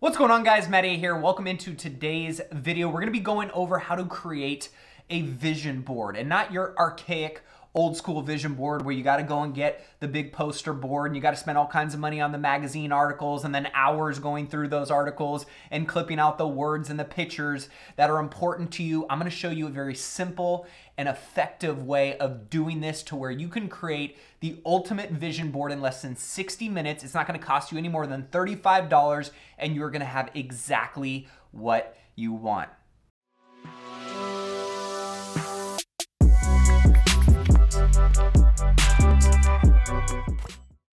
What's going on, guys? Matt A here. Welcome into today's video. We're going to be going over how to create a vision board, and not your archaic old school vision board where you got to go and get the big poster board and you got to spend all kinds of money on the magazine articles and then hours going through those articles and clipping out the words and the pictures that are important to you. I'm going to show you a very simple and effective way of doing this to where you can create the ultimate vision board in less than 60 minutes. It's not going to cost you any more than $35, and you're going to have exactly what you want.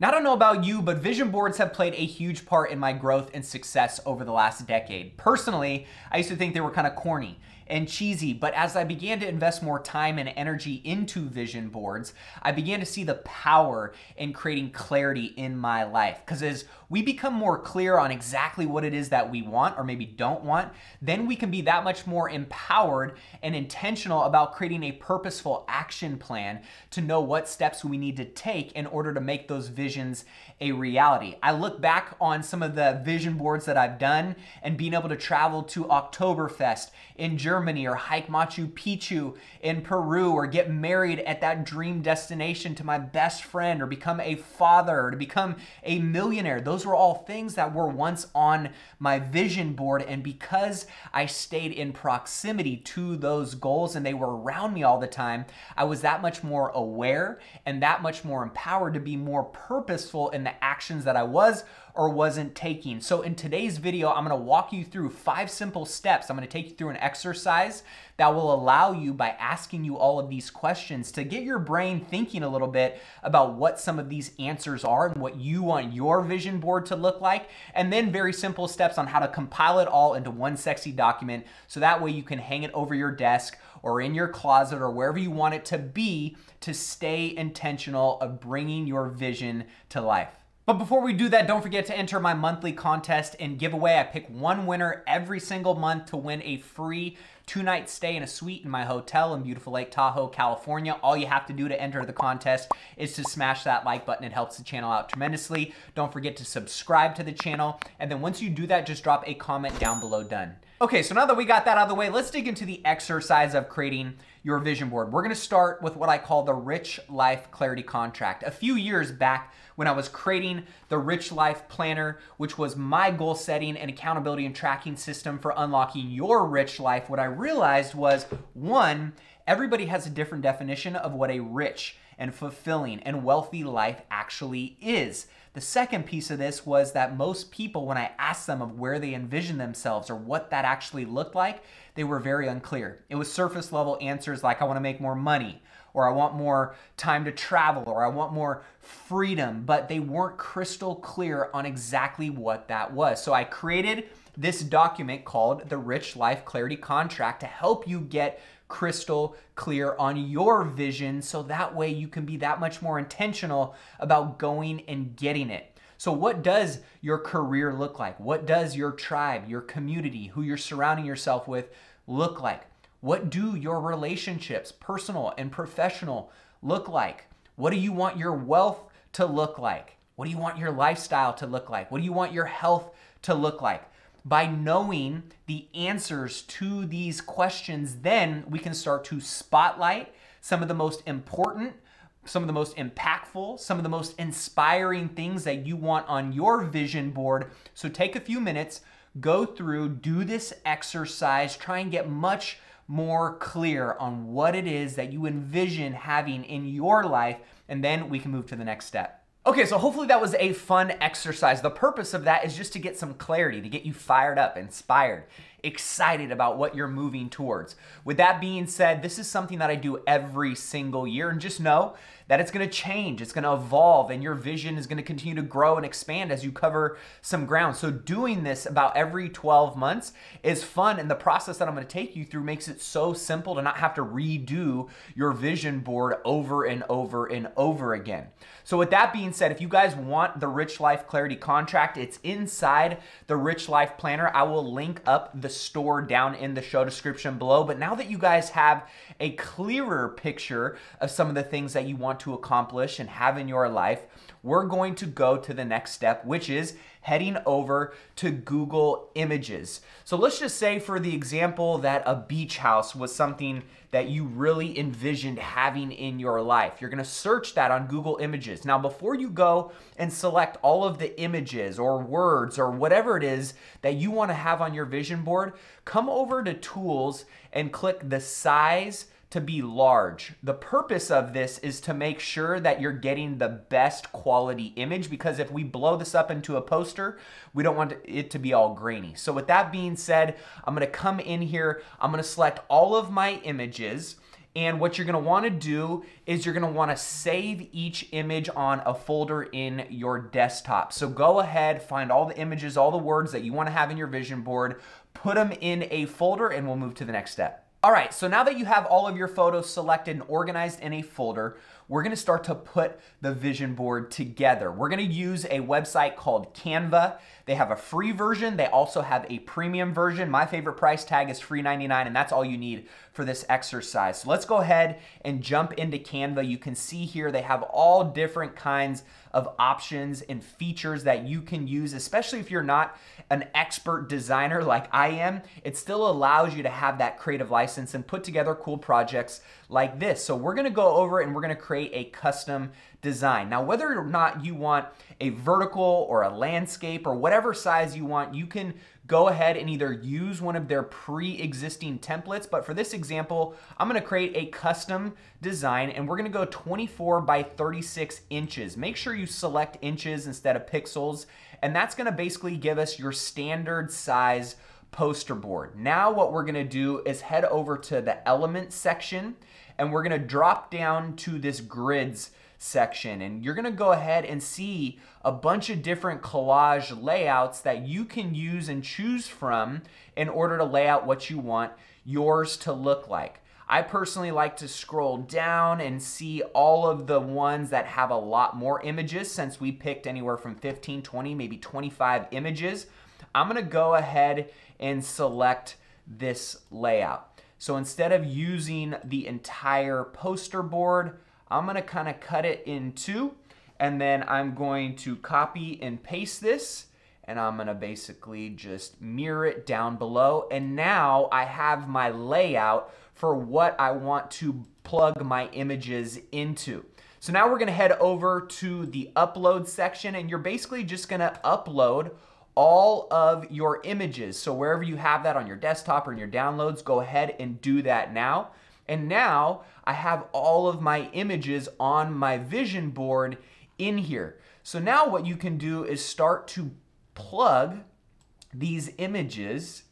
Now, I don't know about you, but vision boards have played a huge part in my growth and success over the last decade. Personally, I used to think they were kind of corny and cheesy, but as I began to invest more time and energy into vision boards, I began to see the power in creating clarity in my life. Because as we become more clear on exactly what it is that we want or maybe don't want, then we can be that much more empowered and intentional about creating a purposeful action plan to know what steps we need to take in order to make those visions a reality. I look back on some of the vision boards that I've done and being able to travel to Oktoberfest in Germany or hike Machu Picchu in Peru or get married at that dream destination to my best friend or become a father or to become a millionaire. Those were all things that were once on my vision board, and because I stayed in proximity to those goals and they were around me all the time, I was that much more aware and that much more empowered to be more purposeful in the actions that I was or wasn't taking. So in today's video, I'm going to walk you through 5 simple steps. I'm going to take you through an exercise that will allow you, by asking you all of these questions, to get your brain thinking a little bit about what some of these answers are and what you want your vision board to look like, and then very simple steps on how to compile it all into one sexy document so that way you can hang it over your desk or in your closet or wherever you want it to be to stay intentional of bringing your vision to life. But before we do that, don't forget to enter my monthly contest and giveaway. I pick one winner every single month to win a free 2-night stay in a suite in my hotel in beautiful Lake Tahoe, California. All you have to do to enter the contest is to smash that like button. It helps the channel out tremendously. Don't forget to subscribe to the channel. And then once you do that, just drop a comment down below done. Okay, so now that we got that out of the way, let's dig into the exercise of creating your vision board. We're gonna start with what I call the Rich Life Clarity Contract. A few years back, when I was creating the Rich Life Planner, which was my goal setting and accountability and tracking system for unlocking your rich life, what I realized was, one, everybody has a different definition of what a rich and fulfilling and wealthy life actually is. The second piece of this was that most people, when I asked them of where they envisioned themselves or what that actually looked like, they were very unclear. It was surface level answers like, I want to make more money, or I want more time to travel, or I want more freedom, but they weren't crystal clear on exactly what that was. So I created this document called the Rich Life Clarity Contract to help you get crystal clear on your vision so that way you can be that much more intentional about going and getting it. So what does your career look like? What does your tribe, your community, who you're surrounding yourself with look like? What do your relationships, personal and professional, look like? What do you want your wealth to look like? What do you want your lifestyle to look like? What do you want your health to look like? By knowing the answers to these questions, then we can start to spotlight some of the most important, some of the most impactful, some of the most inspiring things that you want on your vision board. So take a few minutes, go through, do this exercise, try and get much more clear on what it is that you envision having in your life, and then we can move to the next step. Okay, so hopefully that was a fun exercise. The purpose of that is just to get some clarity, to get you fired up, inspired, excited about what you're moving towards. With that being said, this is something that I do every single year, and just know that it's going to change, it's going to evolve, and your vision is going to continue to grow and expand as you cover some ground. So doing this about every 12 months is fun, and the process that I'm going to take you through makes it so simple to not have to redo your vision board over and over and over again. So with that being said, if you guys want the Rich Life Clarity Contract, it's inside the Rich Life Planner. I will link up the store down in the show description below. But now that you guys have a clearer picture of some of the things that you want to accomplish and have in your life, we're going to go to the next step, which is heading over to Google Images. So let's just say for the example that a beach house was something that you really envisioned having in your life. You're gonna search that on Google Images. Now, before you go and select all of the images or words or whatever it is that you wanna have on your vision board, come over to Tools and click the size to be large. The purpose of this is to make sure that you're getting the best quality image, because if we blow this up into a poster, we don't want it to be all grainy. So with that being said, I'm gonna come in here, I'm gonna select all of my images, and what you're gonna wanna do is you're gonna wanna save each image on a folder in your desktop. So go ahead, find all the images, all the words that you wanna have in your vision board, put them in a folder, and we'll move to the next step. All right, so now that you have all of your photos selected and organized in a folder, we're gonna start to put the vision board together. We're gonna use a website called Canva. They have a free version. They also have a premium version. My favorite price tag is free $99, and that's all you need for this exercise. So let's go ahead and jump into Canva. You can see here they have all different kinds of options and features that you can use, especially if you're not an expert designer like I am. It still allows you to have that creative license and put together cool projects like this. So we're gonna go over and we're gonna create a custom design. Now, whether or not you want a vertical or a landscape or whatever size you want, you can go ahead and either use one of their pre-existing templates, but for this example, I'm gonna create a custom design and we're gonna go 24 by 36 inches. Make sure you select inches instead of pixels, and that's gonna basically give us your standard size poster board. Now what we're gonna do is head over to the Elements section and we're gonna drop down to this Grids section, and you're gonna go ahead and see a bunch of different collage layouts that you can use and choose from in order to lay out what you want yours to look like. I personally like to scroll down and see all of the ones that have a lot more images, since we picked anywhere from 15, 20, maybe 25 images. I'm gonna go ahead and select this layout. So instead of using the entire poster board, I'm gonna kind of cut it in two, and then I'm going to copy and paste this, and I'm gonna basically just mirror it down below. And now I have my layout for what I want to plug my images into. So now we're gonna head over to the upload section, and you're basically just gonna upload all of your images. So wherever you have that on your desktop or in your downloads, go ahead and do that now. And now I have all of my images on my vision board in here. So now what you can do is start to plug these images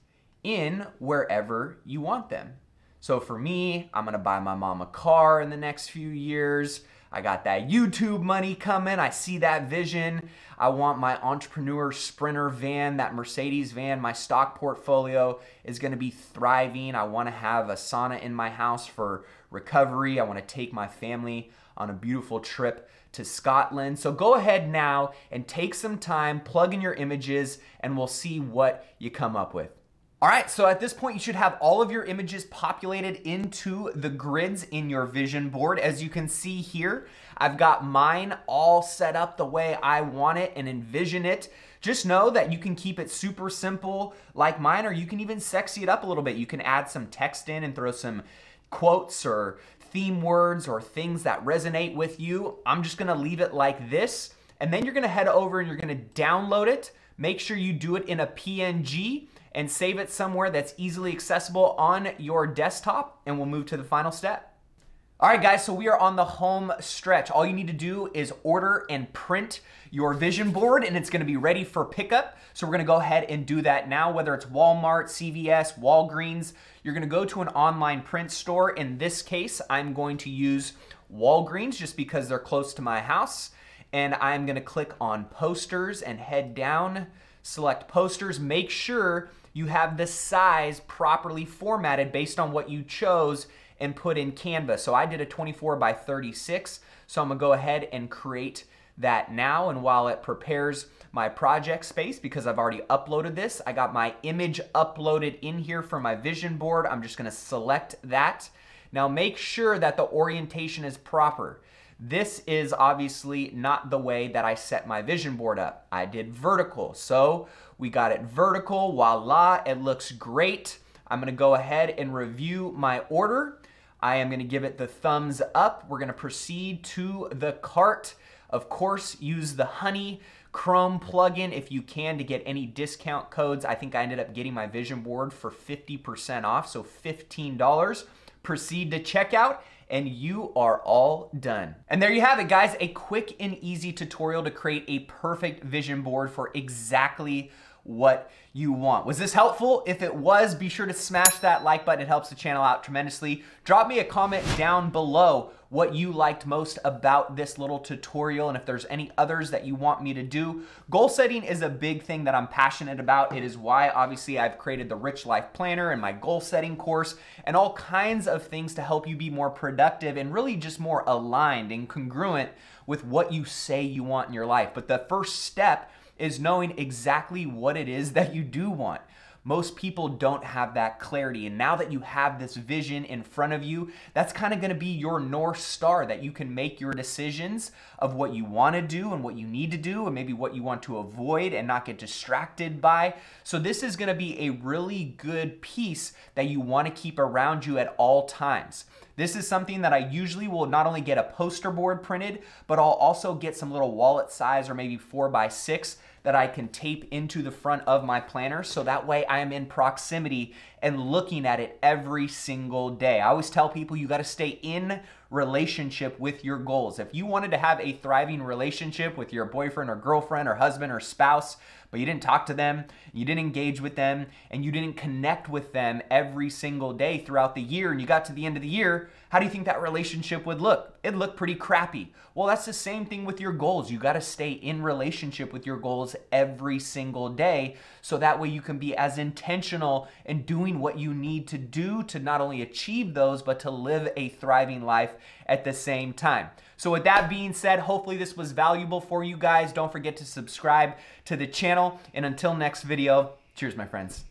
in wherever you want them. So for me, I'm gonna buy my mom a car in the next few years. I got that YouTube money coming. I see that vision. I want my entrepreneur sprinter van, that Mercedes van. My stock portfolio is gonna be thriving. I wanna have a sauna in my house for recovery. I wanna take my family on a beautiful trip to Scotland. So go ahead now and take some time, plug in your images, and we'll see what you come up with. All right, so at this point, you should have all of your images populated into the grids in your vision board. As you can see here, I've got mine all set up the way I want it and envision it. Just know that you can keep it super simple like mine, or you can even sexy it up a little bit. You can add some text in and throw some quotes or theme words or things that resonate with you. I'm just gonna leave it like this, and then you're gonna head over and you're gonna download it. Make sure you do it in a PNG and save it somewhere that's easily accessible on your desktop, and we'll move to the final step. All right, guys, so we are on the home stretch. All you need to do is order and print your vision board, and it's gonna be ready for pickup. So we're gonna go ahead and do that now, whether it's Walmart, CVS, Walgreens. You're gonna go to an online print store. In this case, I'm going to use Walgreens just because they're close to my house. And I'm gonna click on posters and head down, select posters. Make sure you have the size properly formatted based on what you chose and put in Canva. So I did a 24 by 36. So I'm gonna go ahead and create that now. And while it prepares my project space, because I've already uploaded this, I got my image uploaded in here for my vision board. I'm just gonna select that. Now make sure that the orientation is proper. This is obviously not the way that I set my vision board up. I did vertical. So we got it vertical, voila, it looks great. I'm gonna go ahead and review my order. I am gonna give it the thumbs up. We're gonna proceed to the cart. Of course, use the Honey Chrome plugin if you can to get any discount codes. I think I ended up getting my vision board for 50% off, so $15. Proceed to checkout and you are all done. And there you have it, guys, a quick and easy tutorial to create a perfect vision board for exactly what you want. Was this helpful? If it was, be sure to smash that like button. It helps the channel out tremendously. Drop me a comment down below what you liked most about this little tutorial and if there's any others that you want me to do. Goal setting is a big thing that I'm passionate about. It is why obviously I've created the Rich Life Planner and my goal setting course and all kinds of things to help you be more productive and really just more aligned and congruent with what you say you want in your life. But the first step is knowing exactly what it is that you do want. Most people don't have that clarity. And now that you have this vision in front of you, that's kind of going to be your North Star that you can make your decisions of what you want to do and what you need to do and maybe what you want to avoid and not get distracted by. So this is going to be a really good piece that you want to keep around you at all times. This is something that I usually will not only get a poster board printed, but I'll also get some little wallet size or maybe 4x6 that I can tape into the front of my planner so that way I am in proximity and looking at it every single day. I always tell people you got to stay in relationship with your goals. If you wanted to have a thriving relationship with your boyfriend or girlfriend or husband or spouse, but you didn't talk to them, you didn't engage with them, and you didn't connect with them every single day throughout the year, and you got to the end of the year, how do you think that relationship would look? It'd look pretty crappy. Well, that's the same thing with your goals. You got to stay in relationship with your goals every single day so that way you can be as intentional in doing what you need to do to not only achieve those, but to live a thriving life at the same time. So with that being said, hopefully this was valuable for you guys. Don't forget to subscribe to the channel. And until next video, cheers, my friends.